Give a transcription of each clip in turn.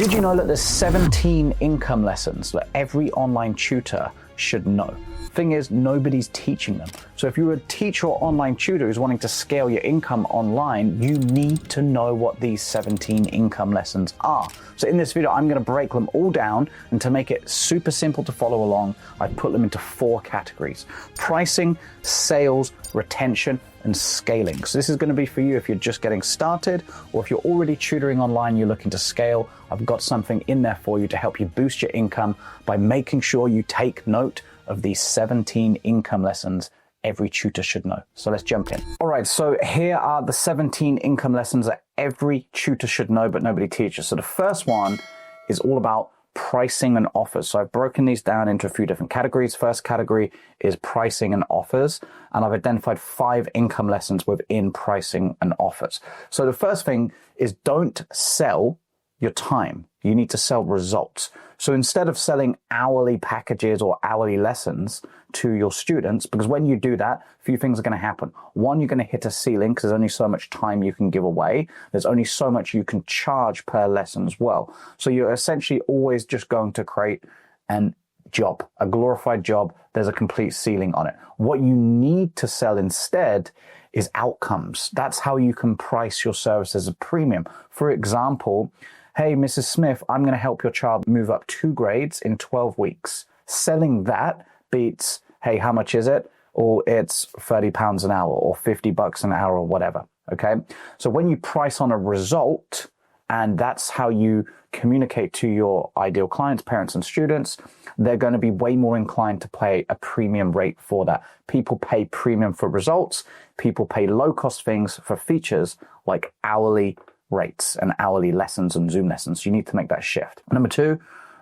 Did you know that there's 17 income lessons that every online tutor should know? Thing is, nobody's teaching them. So if you're a teacher or online tutor who's wanting to scale your income online, you need to know what these 17 income lessons are. So in this video, I'm going to break them all down, and to make it super simple to follow along, I've put them into 4 categories: pricing, sales, retention, and scaling. So this is going to be for you if you're just getting started, or if you're already tutoring online, you're looking to scale. I've got something in there for you to help you boost your income by making sure you take note of these 17 income lessons every tutor should know. So let's jump in. All right, so here are the 17 income lessons that every tutor should know, but nobody teaches. So the first one is all about pricing and offers. So I've broken these down into a few different categories. First category is pricing and offers, and I've identified 5 income lessons within pricing and offers. So the first thing is, don't sell your time. You need to sell results. So instead of selling hourly packages or hourly lessons to your students, because when you do that, a few things are going to happen. One, you're going to hit a ceiling because there's only so much time you can give away. There's only so much you can charge per lesson as well. So you're essentially always just going to create an job, a glorified job. There's a complete ceiling on it. What you need to sell instead is outcomes. That's how you can price your service as a premium. For example, hey, Mrs. Smith, I'm going to help your child move up 2 grades in 12 weeks. Selling that beats, hey, how much is it? Or it's £30 an hour or $50 an hour or whatever. Okay. So when you price on a result, and that's how you communicate to your ideal clients, parents and students, they're going to be way more inclined to pay a premium rate for that. People pay premium for results. People pay low cost things for features like hourly rates and hourly lessons and Zoom lessons. You need to make that shift. Number 2,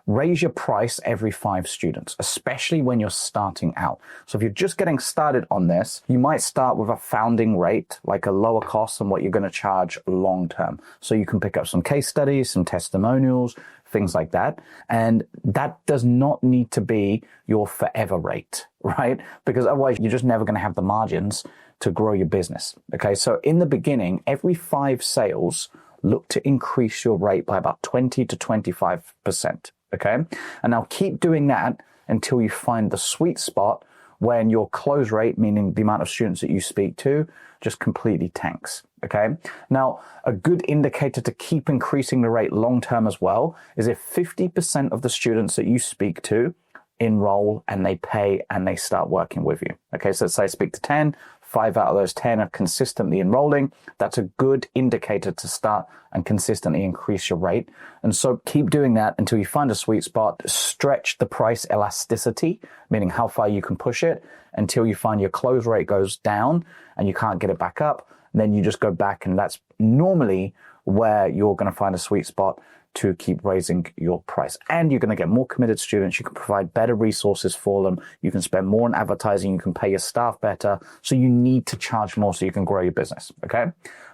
raise your price every 5 students, especially when you're starting out. So if you're just getting started on this, you might start with a founding rate, like a lower cost than what you're going to charge long term. So you can pick up some case studies, some testimonials, things like that. And that does not need to be your forever rate, right? Because otherwise you're just never going to have the margins to grow your business. Okay. So in the beginning, every 5 sales, look to increase your rate by about 20 to 25%. Okay. And now keep doing that until you find the sweet spot when your close rate, meaning the amount of students that you speak to, just completely tanks. Okay. Now, a good indicator to keep increasing the rate long term as well is if 50% of the students that you speak to enroll and they pay and they start working with you. Okay. So let's say I speak to 10, 5 out of those 10 are consistently enrolling. That's a good indicator to start and consistently increase your rate. And so keep doing that until you find a sweet spot. Stretch the price elasticity, meaning how far you can push it, until you find your close rate goes down and you can't get it back up. Then you just go back, and that's normally where you're going to find a sweet spot to keep raising your price. And you're going to get more committed students. You can provide better resources for them. You can spend more on advertising. You can pay your staff better. So you need to charge more so you can grow your business. Okay.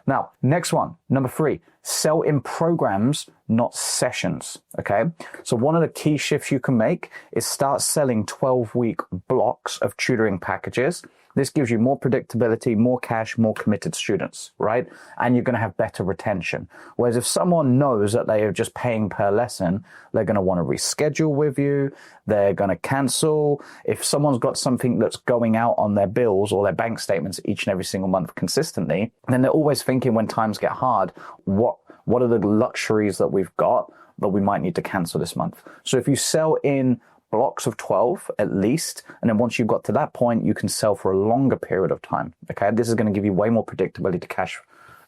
Now, next one, number 3, sell in programs, not sessions. Okay. So one of the key shifts you can make is start selling 12-week blocks of tutoring packages. This gives you more predictability, more cash, more committed students, right? And you're going to have better retention. Whereas if someone knows that they are just paying per lesson, they're going to want to reschedule with you. They're going to cancel. If someone's got something that's going out on their bills or their bank statements each and every single month consistently, then they're always thinking when times get hard, what are the luxuries that we've got that we might need to cancel this month? So if you sell in blocks of 12 at least, and then once you've got to that point, you can sell for a longer period of time. Okay, this is going to give you way more predictability to cash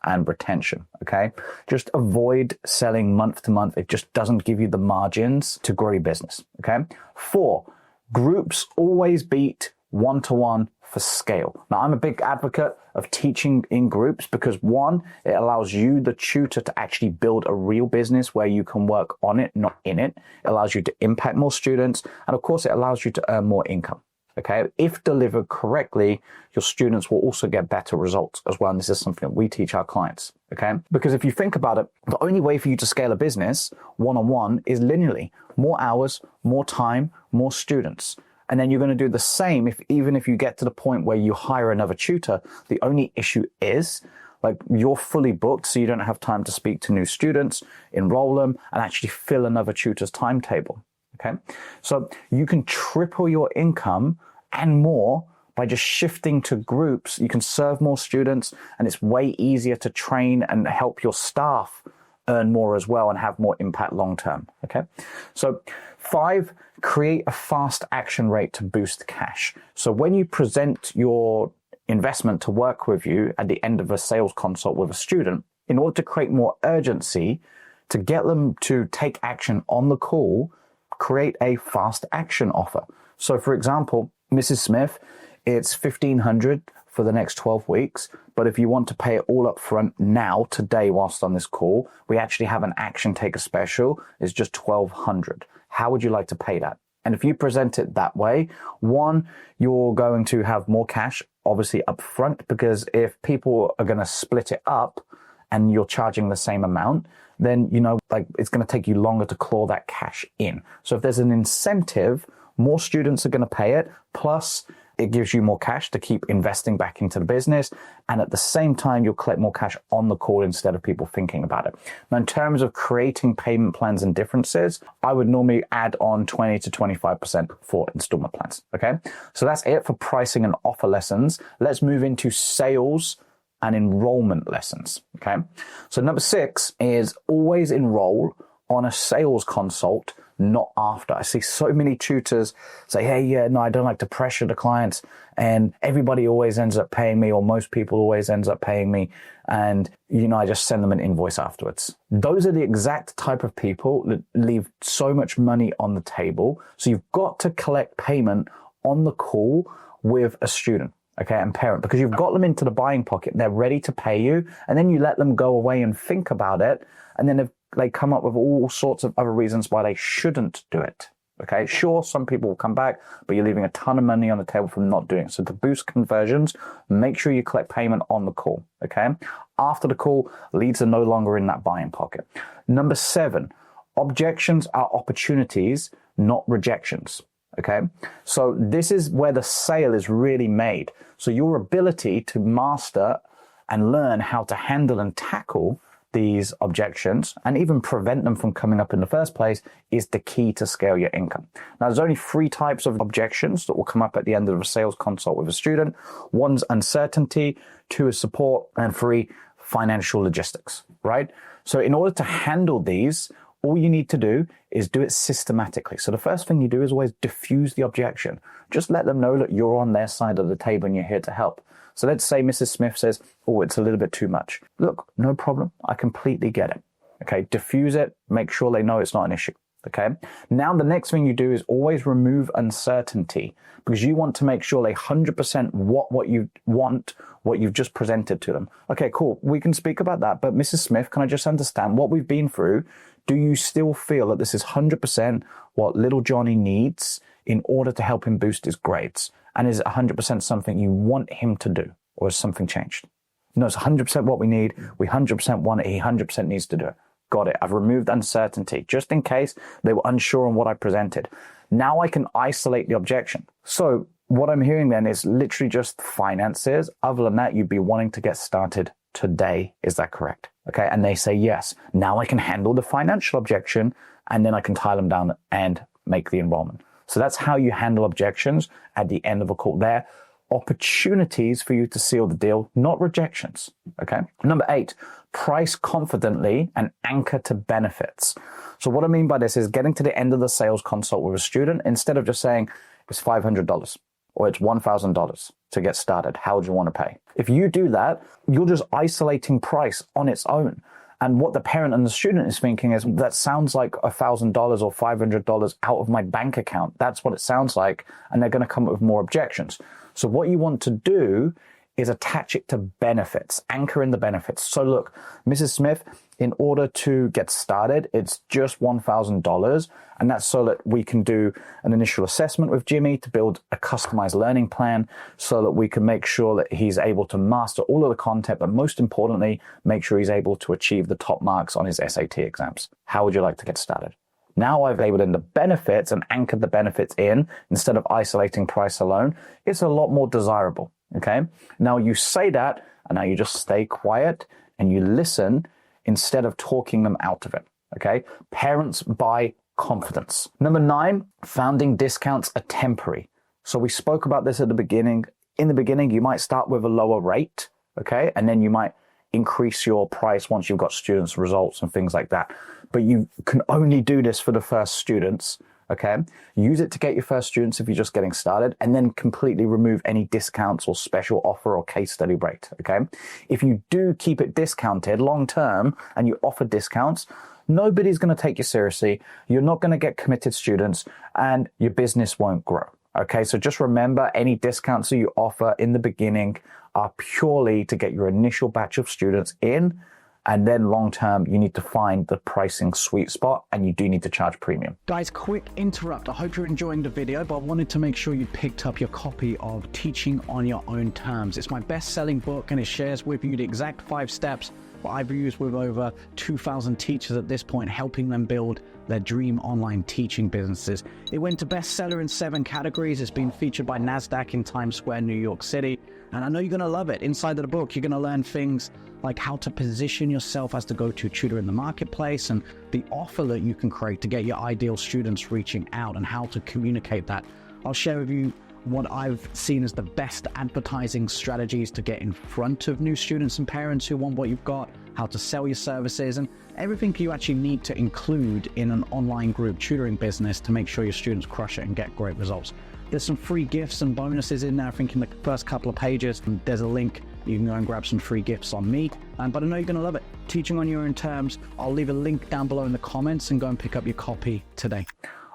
and retention. Okay, just avoid selling month to month. It just doesn't give you the margins to grow your business. Okay. 4, groups always beat one-to-one for scale. Now, I'm a big advocate of teaching in groups because 1, it allows you, the tutor, to actually build a real business where you can work on it, not in it. It allows you to impact more students. And of course, it allows you to earn more income. Okay. If delivered correctly, your students will also get better results as well. And this is something that we teach our clients. Okay. Because if you think about it, the only way for you to scale a business one-on-one is linearly. More hours, more time, more students. And then you're going to do the same even if you get to the point where you hire another tutor. The only issue is Like you're fully booked, so you don't have time to speak to new students, enroll them, and actually fill another tutor's timetable. Okay, so you can triple your income and more by just shifting to groups. You can serve more students, and it's way easier to train and help your staff earn more as well and have more impact long term. Okay, so 5, create a fast action rate to boost cash. So when you present your investment to work with you at the end of a sales consult with a student, in order to create more urgency, to get them to take action on the call, create a fast action offer. So for example, Mrs. Smith, it's $1,500 for the next 12 weeks. But if you want to pay it all up front now, today, whilst on this call, we actually have an action taker special. It's just $1,200. How would you like to pay that? And if you present it that way, one, you're going to have more cash, obviously up front, because if people are going to split it up and you're charging the same amount, then, it's going to take you longer to claw that cash in. So if there's an incentive, more students are going to pay it, plus it gives you more cash to keep investing back into the business. And at the same time, you'll collect more cash on the call instead of people thinking about it. Now, in terms of creating payment plans and differences, I would normally add on 20 to 25% for installment plans. Okay. So that's it for pricing and offer lessons. Let's move into sales and enrollment lessons. Okay. So number 6 is always enroll on a sales consult, not after. I see so many tutors say, hey, I don't like to pressure the clients, and everybody always ends up paying me, or most people always ends up paying me, and I just send them an invoice afterwards. Those are the exact type of people that leave so much money on the table. So you've got to collect payment on the call with a student, okay, and parent, because you've got them into the buying pocket. They're ready to pay you, and then you let them go away and think about it, and then if they come up with all sorts of other reasons why they shouldn't do it. Okay, sure, some people will come back, but you're leaving a ton of money on the table from not doing it. So to boost conversions, make sure you collect payment on the call. Okay, after the call, leads are no longer in that buying pocket. Number 7, objections are opportunities, not rejections. Okay, so this is where the sale is really made. So your ability to master and learn how to handle and tackle these objections and even prevent them from coming up in the first place is the key to scale your income. Now, there's only 3 types of objections that will come up at the end of a sales consult with a student. 1's uncertainty, 2 is support, and 3, financial logistics, right? So in order to handle these, all you need to do is do it systematically. So the first thing you do is always diffuse the objection. Just let them know that you're on their side of the table and you're here to help. So let's say Mrs. Smith says, oh, it's a little bit too much. Look, no problem. I completely get it. Okay, diffuse it. Make sure they know it's not an issue. Okay. Now, the next thing you do is always remove uncertainty, because you want to make sure they 100% what you want, what you've just presented to them. Okay, cool. We can speak about that. But Mrs. Smith, can I just understand what we've been through? Do you still feel that this is 100% what little Johnny needs in order to help him boost his grades? And is it 100% something you want him to do, or has something changed? No, it's 100% what we need. We 100% want it. He 100% needs to do it. Got it. I've removed uncertainty just in case they were unsure on what I presented. Now I can isolate the objection. So what I'm hearing then is literally just finances. Other than that, you'd be wanting to get started today. Is that correct? Okay. And they say yes. Now I can handle the financial objection, and then I can tie them down and make the enrollment. So that's how you handle objections at the end of a call. They're opportunities for you to seal the deal, not rejections. Okay. Number 8, price confidently and anchor to benefits. So what I mean by this is getting to the end of the sales consult with a student, instead of just saying it's $500 or it's $1,000 to get started. How do you want to pay? If you do that, you're just isolating price on its own. And what the parent and the student is thinking is, that sounds like $1,000 or $500 out of my bank account. That's what it sounds like. And they're going to come up with more objections. So what you want to do is attach it to benefits, anchor in the benefits. So look, Mrs. Smith, in order to get started, it's just $1,000. And that's so that we can do an initial assessment with Jimmy to build a customized learning plan, so that we can make sure that he's able to master all of the content, but most importantly, make sure he's able to achieve the top marks on his SAT exams. How would you like to get started? Now I've labeled in the benefits and anchored the benefits in, instead of isolating price alone. It's a lot more desirable. Okay. Now you say that, and now you just stay quiet and you listen instead of talking them out of it. Okay. Parents buy confidence. Number 9, founding discounts are temporary. So we spoke about this at the beginning. In the beginning, you might start with a lower rate. Okay. And then you might increase your price once you've got students' results and things like that. But you can only do this for the first students. Okay. Use it to get your first students if you're just getting started, and then completely remove any discounts or special offer or case study rate. Okay. If you do keep it discounted long term and you offer discounts, nobody's going to take you seriously. You're not going to get committed students and your business won't grow. Okay. So just remember, any discounts that you offer in the beginning are purely to get your initial batch of students in. And then long term, you need to find the pricing sweet spot, and you do need to charge premium. Guys, quick interrupt. I hope you're enjoying the video, but I wanted to make sure you picked up your copy of Teaching on Your Own Terms. It's my best-selling book, and it shares with you the exact 5 steps that I've used with over 2,000 teachers at this point, helping them build their dream online teaching businesses. It went to bestseller in 7 categories. It's been featured by NASDAQ in Times Square, New York City. And I know you're going to love it. Inside of the book, you're going to learn things like how to position yourself as the go-to tutor in the marketplace, and the offer that you can create to get your ideal students reaching out, and how to communicate that. I'll share with you what I've seen as the best advertising strategies to get in front of new students and parents who want what you've got, how to sell your services, and everything you actually need to include in an online group tutoring business to make sure your students crush it and get great results. There's some free gifts and bonuses in there. I think in the first couple of pages, there's a link. You can go and grab some free gifts on me. But I know you're going to love it. Teaching on Your Own Terms. I'll leave a link down below in the comments, and go and pick up your copy today.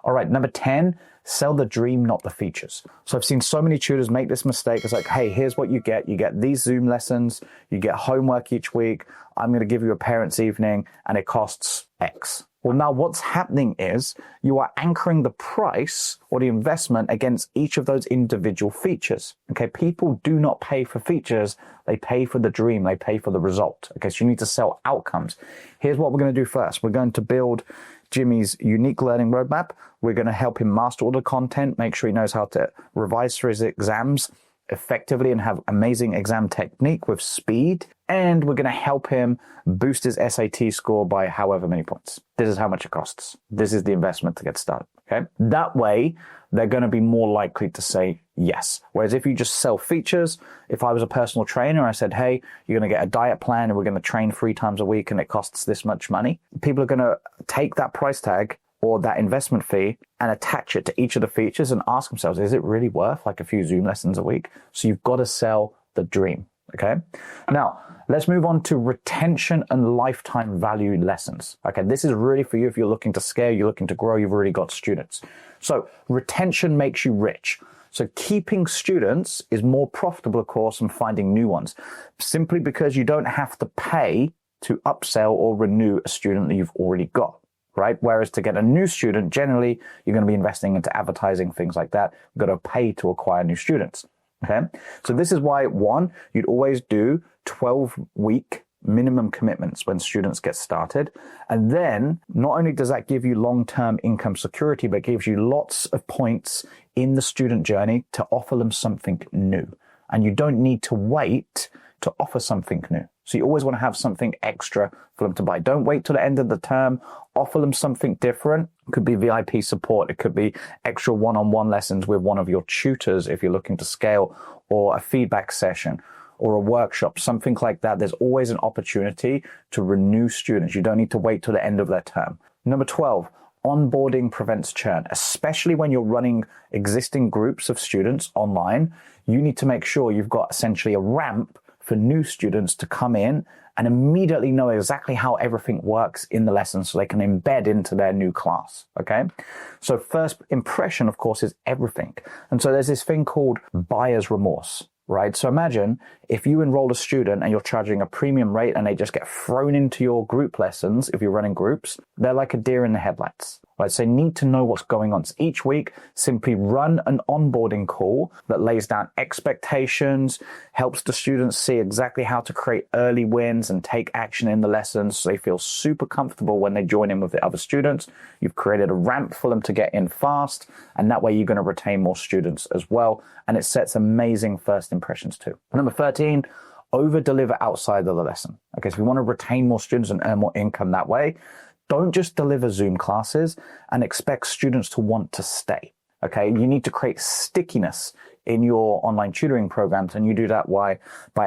All right, number 10, sell the dream, not the features. So I've seen so many tutors make this mistake. It's like, hey, here's what you get. You get these Zoom lessons. You get homework each week. I'm going to give you a parents' evening, and it costs X. Well, now what's happening is you are anchoring the price or the investment against each of those individual features. Okay, people do not pay for features. They pay for the dream. They pay for the result. Okay, so you need to sell outcomes. Here's what we're going to do first. We're going to build Jimmy's unique learning roadmap. We're going to help him master all the content, make sure he knows how to revise for his exams effectively and have amazing exam technique with speed. And we're going to help him boost his SAT score by however many points. This is how much it costs. This is the investment to get started. Okay. That way, they're going to be more likely to say yes. Whereas if you just sell features, if I was a personal trainer, I said, hey, you're going to get a diet plan and we're going to train 3 times a week and it costs this much money. People are going to take that price tag or that investment fee and attach it to each of the features and ask themselves, is it really worth like a few Zoom lessons a week? So you've got to sell the dream. Okay. Now let's move on to retention and lifetime value lessons. Okay. This is really for you if you're looking to scale, you're looking to grow, you've already got students. So retention makes you rich. So keeping students is more profitable, of course, than finding new ones, simply because you don't have to pay to upsell or renew a student that you've already got. Right? Whereas to get a new student, generally, you're going to be investing into advertising, things like that. You've got to pay to acquire new students. Okay. So this is why, one, you'd always do 12-week minimum commitments when students get started. And then not only does that give you long-term income security, but it gives you lots of points in the student journey to offer them something new. And you don't need to wait to offer something new. So you always want to have something extra for them to buy. Don't wait till the end of the term. Offer them something different. It could be VIP support. It could be extra one-on-one lessons with one of your tutors if you're looking to scale, or a feedback session or a workshop, something like that. There's always an opportunity to renew students. You don't need to wait till the end of their term. Number 12, onboarding prevents churn, especially when you're running existing groups of students online. You need to make sure you've got essentially a ramp for new students to come in and immediately know exactly how everything works in the lesson so they can embed into their new class. Okay. So first impression, of course, is everything. And so there's this thing called buyer's remorse, right? So imagine if you enroll a student and you're charging a premium rate and they just get thrown into your group lessons. If you're running groups, they're like a deer in the headlights. Right, so you need to know what's going on. So each week, simply run an onboarding call that lays down expectations, helps the students see exactly how to create early wins and take action in the lessons so they feel super comfortable when they join in with the other students. You've created a ramp for them to get in fast, and that way you're going to retain more students as well. And it sets amazing first impressions too. Number 13, over-deliver outside of the lesson. Okay, so we want to retain more students and earn more income that way. Don't just deliver Zoom classes and expect students to want to stay. Okay, you need to create stickiness in your online tutoring programs, and you do that by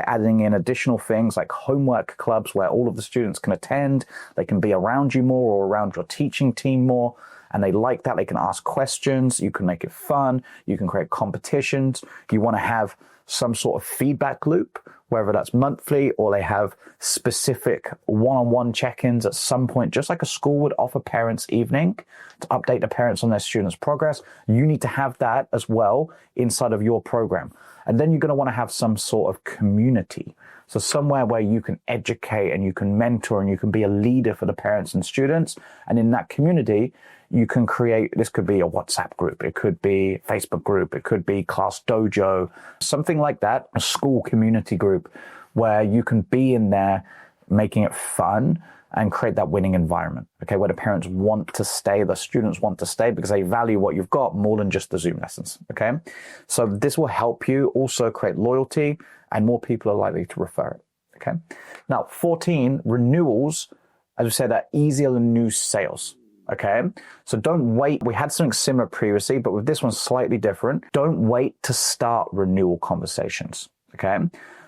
adding in additional things like homework clubs where all of the students can attend, they can be around you more or around your teaching team more, and they like that. They can ask questions, you can make it fun, you can create competitions. You want to have some sort of feedback loop, whether that's monthly or they have specific one-on-one check-ins at some point, just like a school would offer parents evening to update the parents on their students' progress. You need to have that as well inside of your program. And then you're going to want to have some sort of community. So somewhere where you can educate and you can mentor and you can be a leader for the parents and students. And in that community, you can create, this could be a WhatsApp group, it could be a Facebook group, it could be Class Dojo, something like that, a school community group where you can be in there making it fun and create that winning environment, okay, where the parents want to stay, the students want to stay because they value what you've got more than just the Zoom lessons, okay? So this will help you also create loyalty and more people are likely to refer it, okay? Now, 14, renewals, as we said, are easier than new sales. Okay, so don't wait. We had something similar previously, but with this one slightly different. Don't wait to start renewal conversations. Okay,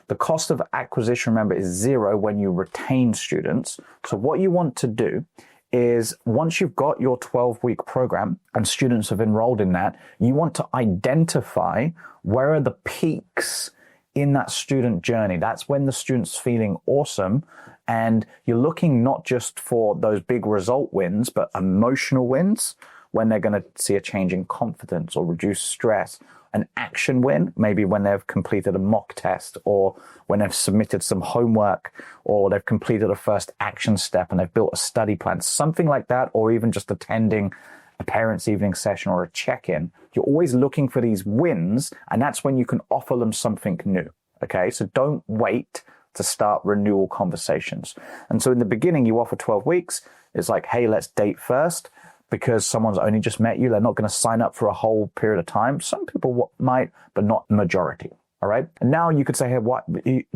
the cost of acquisition, remember, is 0 when you retain students. So what you want to do is once you've got your 12-week program and students have enrolled in that, you want to identify where are the peaks in that student journey. That's when the student's feeling awesome. And you're looking not just for those big result wins, but emotional wins when they're going to see a change in confidence or reduce stress. An action win, maybe when they've completed a mock test or when they've submitted some homework or they've completed a first action step and they've built a study plan, something like that, or even just attending a parents' evening session or a check-in. You're always looking for these wins, and that's when you can offer them something new. Okay, so don't wait to start renewal conversations. And so in the beginning, you offer 12 weeks. It's like, hey, let's date first, because someone's only just met you. They're not going to sign up for a whole period of time. Some people might, but not majority. All right. And now you could say, hey, what,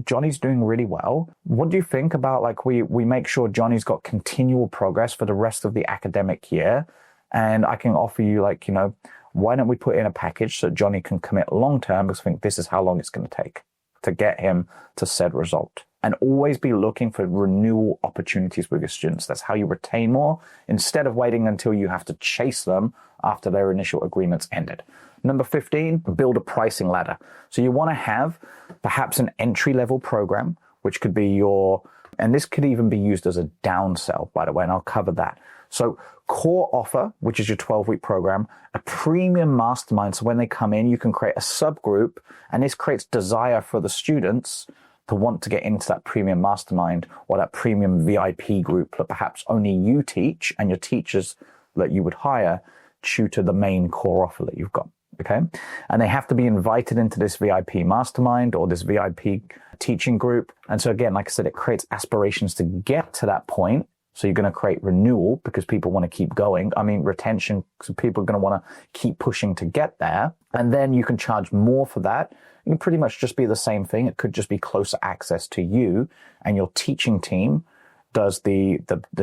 Johnny's doing really well. What do you think about, like, we make sure Johnny's got continual progress for the rest of the academic year? And I can offer you, like, you know, why don't we put in a package so Johnny can commit long term, because I think this is how long it's going to take to get him to said result. And always be looking for renewal opportunities with your students. That's how you retain more, instead of waiting until you have to chase them after their initial agreements ended. Number 15, build a pricing ladder. So you want to have perhaps an entry-level program, which could be your, and this could even be used as a downsell, by the way, and I'll cover that. So core offer, which is your 12-week program, a premium mastermind. So when they come in, you can create a subgroup, and this creates desire for the students to want to get into that premium mastermind or that premium VIP group that perhaps only you teach and your teachers that you would hire tutor the main core offer that you've got. Okay. And they have to be invited into this VIP mastermind or this VIP teaching group. And so again, like I said, it creates aspirations to get to that point. So you're going to create renewal because people want to keep going. I mean, retention, so people are going to want to keep pushing to get there. And then you can charge more for that. It can pretty much just be the same thing. It could just be closer access to you, and your teaching team does the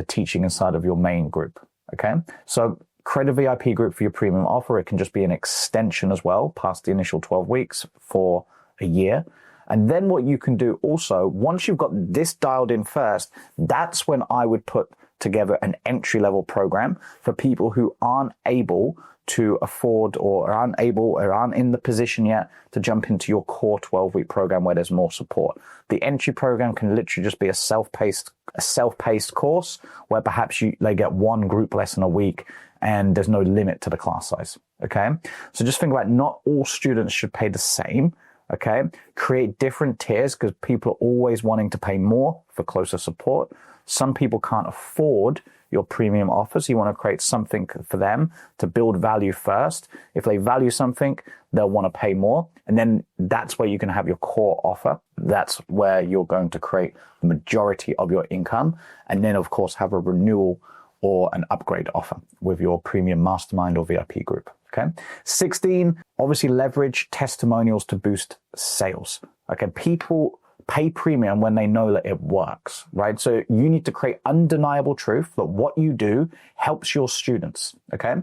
teaching inside of your main group. Okay. So create a VIP group for your premium offer. It can just be an extension as well, past the initial 12 weeks for a year. And then what you can do also, once you've got this dialed in first, that's when I would put together an entry-level program for people who aren't able to afford or aren't able or aren't in the position yet to jump into your core 12-week program where there's more support. The entry program can literally just be a self-paced course where perhaps they get one group lesson a week and there's no limit to the class size. Okay. So just think about, not all students should pay the same. Okay. Create different tiers because people are always wanting to pay more for closer support. Some people can't afford your premium offers. You want to create something for them to build value first. If they value something, they'll want to pay more. And then that's where you can have your core offer. That's where you're going to create the majority of your income. And then, of course, have a renewal or an upgrade offer with your premium mastermind or VIP group. Okay. 16, obviously leverage testimonials to boost sales. Okay. People pay premium when they know that it works, right? So you need to create undeniable truth that what you do helps your students, okay?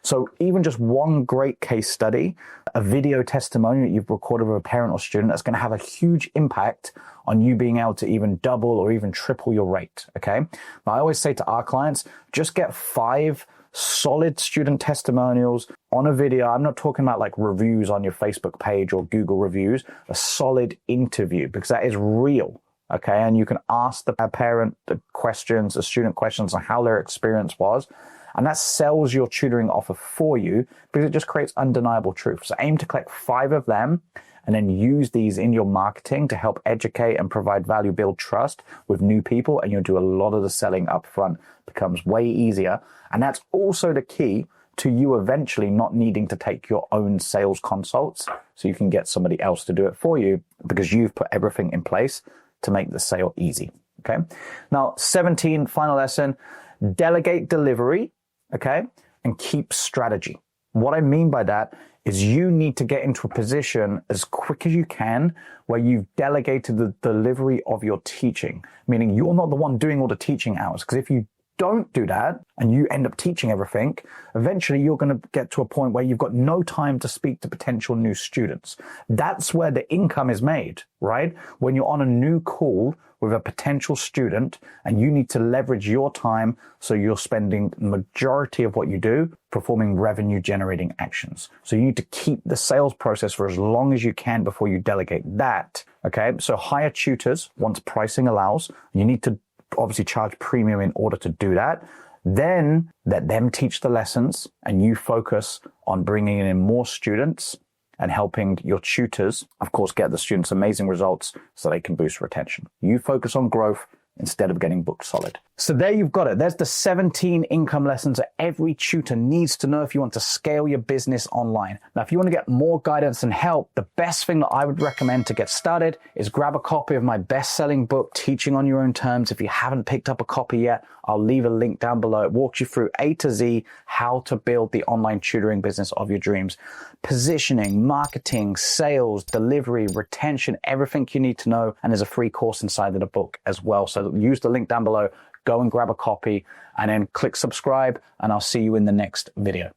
So even just one great case study, a video testimony that you've recorded with a parent or student, that's going to have a huge impact on you being able to even double or even triple your rate, okay? Now, I always say to our clients, just get 5 solid student testimonials on a video. I'm not talking about like reviews on your Facebook page or Google reviews, a solid interview, because that is real. Okay. And you can ask the parent the questions, the student questions on how their experience was. And that sells your tutoring offer for you because it just creates undeniable truth. So aim to collect 5 of them and then use these in your marketing to help educate and provide value, build trust with new people. And you'll do a lot of the selling up front. It becomes way easier. And that's also the key to you eventually not needing to take your own sales consults. So you can get somebody else to do it for you because you've put everything in place to make the sale easy. Okay. Now, 17, final lesson, delegate delivery. Okay. And keep strategy. What I mean by that is you need to get into a position as quick as you can where you've delegated the delivery of your teaching, meaning you're not the one doing all the teaching hours. Because if you don't do that and you end up teaching everything, eventually you're going to get to a point where you've got no time to speak to potential new students. That's where the income is made, right? When you're on a new call with a potential student and you need to leverage your time so you're spending the majority of what you do performing revenue generating actions. So you need to keep the sales process for as long as you can before you delegate that. Okay. So hire tutors once pricing allows. You need to obviously charge premium in order to do that. Then let them teach the lessons and you focus on bringing in more students and helping your tutors, of course, get the students amazing results so they can boost retention. You focus on growth instead of getting booked solid. So there you've got it. There's the 17 income lessons that every tutor needs to know if you want to scale your business online. Now, if you want to get more guidance and help, the best thing that I would recommend to get started is grab a copy of my best-selling book, Teaching on Your Own Terms. If you haven't picked up a copy yet, I'll leave a link down below. It walks you through A to Z how to build the online tutoring business of your dreams. Positioning, marketing, sales, delivery, retention, everything you need to know. And there's a free course inside of the book as well. So use the link down below, go and grab a copy and then click subscribe and I'll see you in the next video.